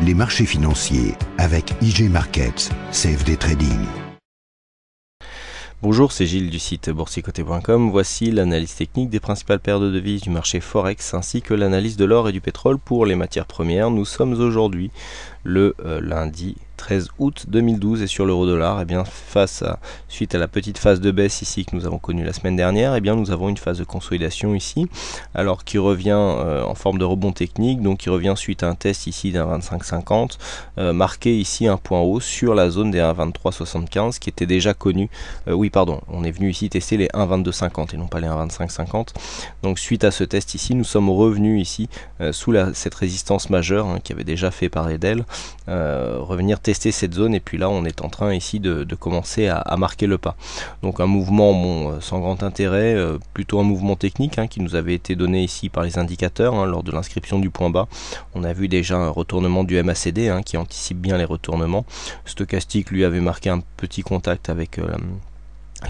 les marchés financiers avec IG Markets, CFD Trading. Bonjour, c'est Gilles du site boursicoté.com. Voici l'analyse technique des principales paires de devises du marché Forex ainsi que l'analyse de l'or et du pétrole pour les matières premières. Nous sommes aujourd'hui le lundi 13 août 2012 et sur l'euro-dollar, suite à la petite phase de baisse ici que nous avons connue la semaine dernière, nous avons une phase de consolidation ici, alors qui revient en forme de rebond technique, donc qui revient suite à un test ici d'un 25,50, marqué ici un point haut sur la zone des 1,2375 qui était déjà connu. On est venu ici tester les 1,2250 et non pas les 1,2550. Donc suite à ce test ici, nous sommes revenus ici sous cette résistance majeure qui avait déjà fait parler d'elle, revenir tester cette zone, et puis là on est en train ici de commencer à marquer le pas. Donc un mouvement sans grand intérêt, plutôt un mouvement technique qui nous avait été donné ici par les indicateurs lors de l'inscription du point bas. On a vu déjà un retournement du MACD qui anticipe bien les retournements. Stochastique lui avait marqué un petit contact avec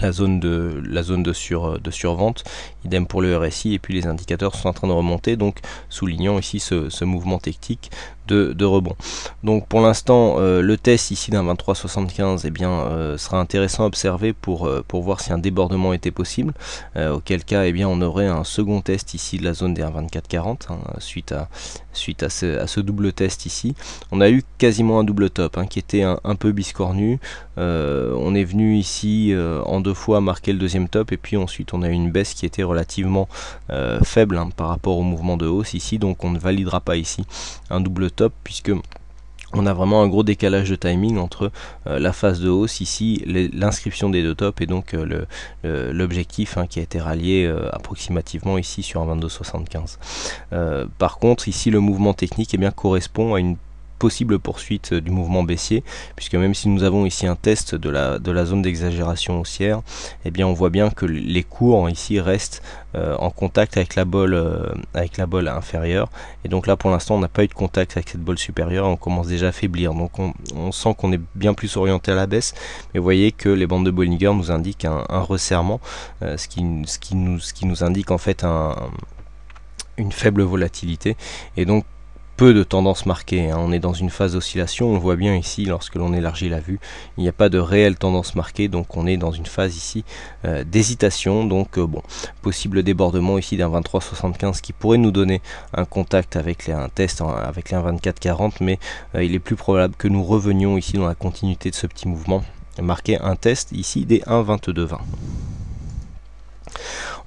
la zone de survente, idem pour le RSI, et puis les indicateurs sont en train de remonter, donc soulignant ici ce mouvement technique de rebond. Donc pour l'instant le test ici d'un 23,75 sera intéressant à observer pour voir si un débordement était possible, auquel cas on aurait un second test ici de la zone des 1,2440 suite à ce double test ici. On a eu quasiment un double top qui était un peu biscornu. On est venu ici en deux fois marquer le deuxième top, et puis ensuite on a eu une baisse qui était relativement faible par rapport au mouvement de hausse ici, donc on ne validera pas ici un double top puisque on a vraiment un gros décalage de timing entre la phase de hausse ici, l'inscription des deux tops, et donc l'objectif qui a été rallié approximativement ici sur un 22,75. Par contre ici le mouvement technique correspond à une possible poursuite du mouvement baissier, puisque même si nous avons ici un test de la zone d'exagération haussière, on voit bien que les cours ici restent en contact avec la bolle inférieure, et donc là pour l'instant on n'a pas eu de contact avec cette bolle supérieure, on commence déjà à faiblir, donc on sent qu'on est bien plus orienté à la baisse, mais vous voyez que les bandes de Bollinger nous indiquent un resserrement, ce qui nous indique en fait une faible volatilité, et donc peu de tendance marquée. On est dans une phase d'oscillation, on le voit bien ici lorsque l'on élargit la vue, il n'y a pas de réelle tendance marquée, donc on est dans une phase ici d'hésitation. Donc possible débordement ici d'un 23,75 qui pourrait nous donner un contact avec un test avec les 1,2440, mais il est plus probable que nous revenions ici dans la continuité de ce petit mouvement, marquer un test ici des 1,2220.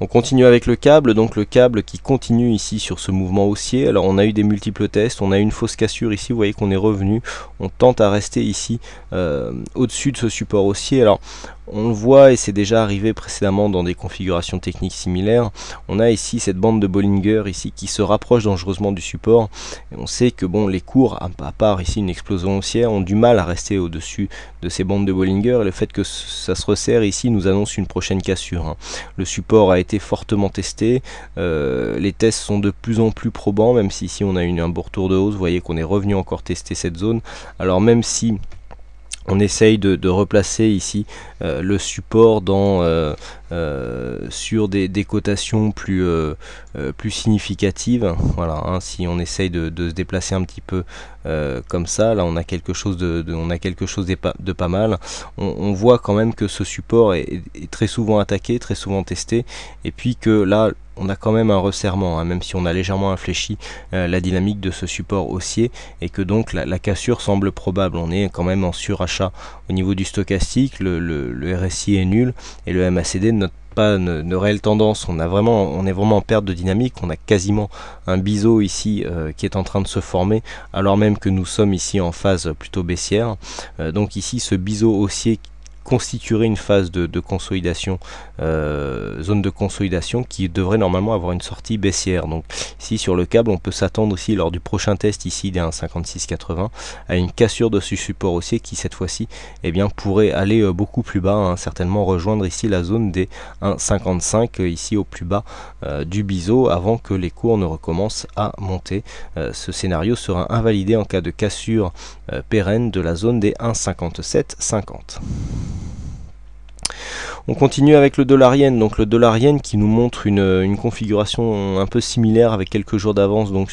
On continue avec le câble, donc le câble qui continue ici sur ce mouvement haussier. Alors on a eu des multiples tests, on a eu une fausse cassure ici, vous voyez qu'on est revenu, on tente à rester ici au-dessus de ce support haussier. Alors on le voit, et c'est déjà arrivé précédemment dans des configurations techniques similaires, on a ici cette bande de Bollinger ici qui se rapproche dangereusement du support, et on sait que les cours, à part ici une explosion haussière, ont du mal à rester au-dessus de ces bandes de Bollinger, et le fait que ça se resserre ici nous annonce une prochaine cassure. Le support a été fortement testé, les tests sont de plus en plus probants, même si ici on a eu un beau retour de hausse, vous voyez qu'on est revenu encore tester cette zone. Alors même si on essaye de replacer ici le support sur des cotations plus significatives. Voilà, si on essaye de se déplacer un petit peu comme ça, là on a quelque chose de pas mal. On voit quand même que ce support est très souvent attaqué, très souvent testé, et puis que là on a quand même un resserrement, même si on a légèrement infléchi la dynamique de ce support haussier, et que donc la cassure semble probable. On est quand même en surachat au niveau du stochastique, le RSI est nul, et le MACD ne note pas de réelle tendance. On est vraiment en perte de dynamique, on a quasiment un biseau ici qui est en train de se former, alors même que nous sommes ici en phase plutôt baissière. Donc ici ce biseau haussier constituerait une phase de consolidation, zone de consolidation qui devrait normalement avoir une sortie baissière. Donc ici sur le câble on peut s'attendre ici lors du prochain test ici des 1,5680 à une cassure de ce support haussier qui cette fois-ci pourrait aller beaucoup plus bas, certainement rejoindre ici la zone des 1,55 ici au plus bas du biseau, avant que les cours ne recommencent à monter. Ce scénario sera invalidé en cas de cassure pérenne de la zone des 1,5750. On continue avec le dollar yen, donc le dollar yen qui nous montre une configuration un peu similaire avec quelques jours d'avance donc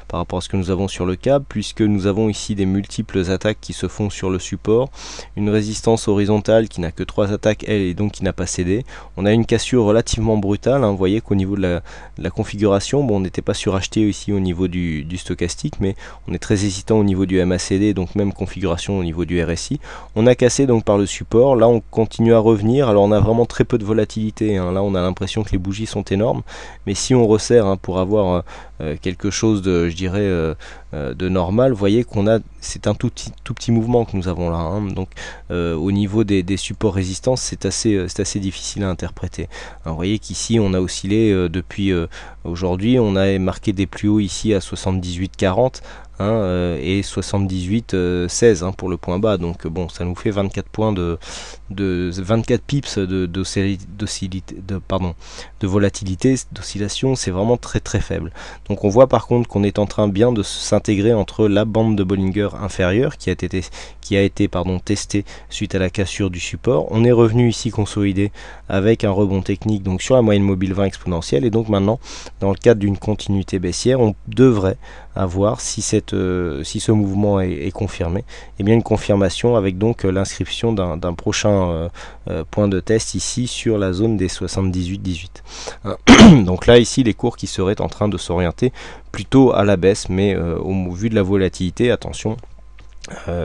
par rapport à ce que nous avons sur le câble, puisque nous avons ici des multiples attaques qui se font sur le support, une résistance horizontale qui n'a que 3 attaques elle et donc qui n'a pas cédé. On a une cassure relativement brutale, hein. Vous voyez qu'au niveau de la configuration, bon, on n'était pas suracheté ici au niveau du stochastique, mais on est très hésitant au niveau du MACD, donc même configuration au niveau du RSI. On a cassé donc par le support, là on continue à revenir, alors on a vraiment très peu de volatilité, hein. Là on a l'impression que les bougies sont énormes, mais si on resserre, hein, pour avoir quelque chose de, je dirais, de normal, vous voyez qu'on a, c'est un tout petit mouvement que nous avons là, hein. Donc au niveau des supports résistance, c'est assez difficile à interpréter. Alors, vous voyez qu'ici on a oscillé depuis aujourd'hui, on a marqué des plus hauts ici à 78,40. Et 78,16 hein, pour le point bas, donc bon, ça nous fait 24 points de 24 pips de volatilité, d'oscillation, c'est vraiment très très faible. Donc on voit par contre qu'on est en train bien de s'intégrer entre la bande de Bollinger inférieure qui a été testée suite à la cassure du support. On est revenu ici consolidé avec un rebond technique donc sur la moyenne mobile 20 exponentielle, et donc maintenant dans le cadre d'une continuité baissière, on devrait avoir, si ce mouvement est confirmé, et bien une confirmation avec donc l'inscription d'un prochain point de test ici sur la zone des 78,18. Donc là ici les cours qui seraient en train de s'orienter plutôt à la baisse, mais au vu de la volatilité, attention,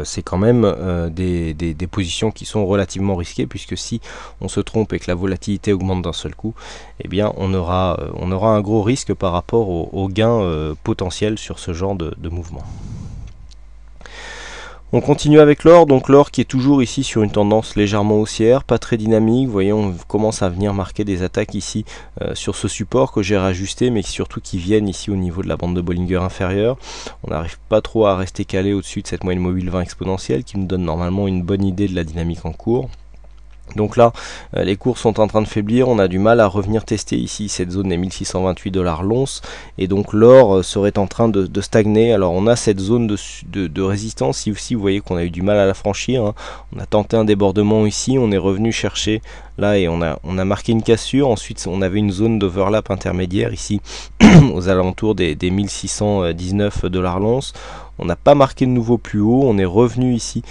c'est quand même des positions qui sont relativement risquées, puisque si on se trompe et que la volatilité augmente d'un seul coup, eh bien on aura un gros risque par rapport au gain potentiel sur ce genre de mouvement. On continue avec l'or, donc l'or qui est toujours ici sur une tendance légèrement haussière, pas très dynamique. Vous voyez, on commence à venir marquer des attaques ici sur ce support que j'ai rajusté, mais surtout qui viennent ici au niveau de la bande de Bollinger inférieure. On n'arrive pas trop à rester calé au-dessus de cette moyenne mobile 20 exponentielle qui nous donne normalement une bonne idée de la dynamique en cours. Donc là, les cours sont en train de faiblir, on a du mal à revenir tester ici cette zone des 1628$ l'once, et donc l'or serait en train de stagner. Alors on a cette zone de résistance ici, vous voyez qu'on a eu du mal à la franchir, hein. On a tenté un débordement ici, on est revenu chercher là et on a marqué une cassure. Ensuite on avait une zone d'overlap intermédiaire ici aux alentours des 1619$ l'once. On n'a pas marqué de nouveau plus haut, on est revenu ici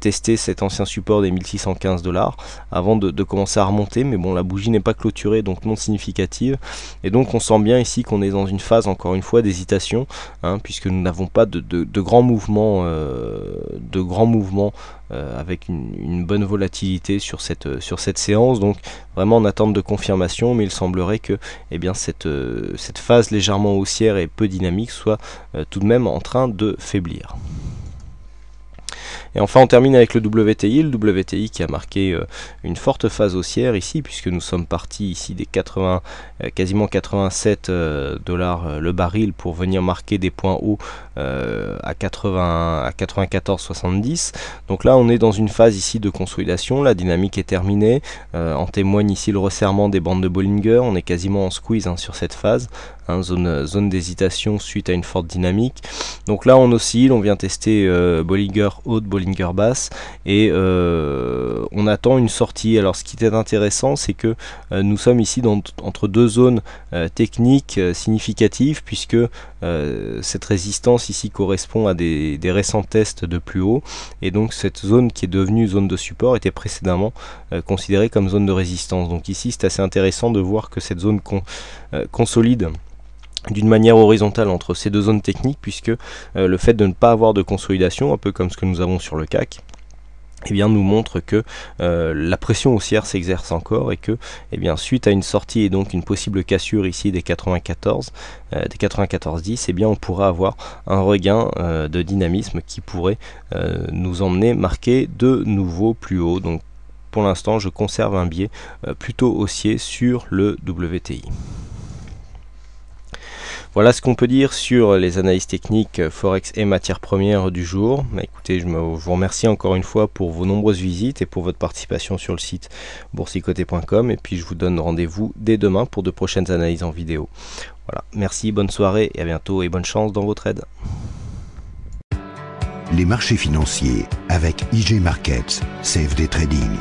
tester cet ancien support des 1615$ avant de commencer à remonter, mais bon, la bougie n'est pas clôturée, donc non significative, et donc on sent bien ici qu'on est dans une phase encore une fois d'hésitation, hein, puisque nous n'avons pas de grands mouvements avec une bonne volatilité sur cette séance, donc vraiment en attente de confirmation, mais il semblerait que cette phase légèrement haussière et peu dynamique soit tout de même en train de faiblir. Et enfin on termine avec le WTI, qui a marqué une forte phase haussière ici, puisque nous sommes partis ici des quasiment 87$ le baril pour venir marquer des points hauts à 94,70. Donc là on est dans une phase ici de consolidation, la dynamique est terminée, en témoigne ici le resserrement des bandes de Bollinger, on est quasiment en squeeze, hein, sur cette phase, hein, zone d'hésitation suite à une forte dynamique. Donc là on oscille, on vient tester Bollinger haute, Bollinger basse, et on attend une sortie. Alors ce qui est intéressant, c'est que nous sommes ici entre deux zones techniques significatives, puisque cette résistance ici correspond à des récents tests de plus haut, et donc cette zone qui est devenue zone de support était précédemment considérée comme zone de résistance. Donc ici c'est assez intéressant de voir que cette zone consolide d'une manière horizontale entre ces deux zones techniques, puisque le fait de ne pas avoir de consolidation, un peu comme ce que nous avons sur le CAC, eh bien, nous montre que la pression haussière s'exerce encore, et que suite à une sortie et donc une possible cassure ici des 94,10, eh bien on pourra avoir un regain de dynamisme qui pourrait nous emmener marquer de nouveaux plus hauts. Donc pour l'instant je conserve un biais plutôt haussier sur le WTI. Voilà ce qu'on peut dire sur les analyses techniques Forex et matières premières du jour. Écoutez, je vous remercie encore une fois pour vos nombreuses visites et pour votre participation sur le site boursicoté.com, et puis je vous donne rendez-vous dès demain pour de prochaines analyses en vidéo. Voilà, merci, bonne soirée et à bientôt, et bonne chance dans vos trades. Les marchés financiers avec IG Markets, CFD Trading.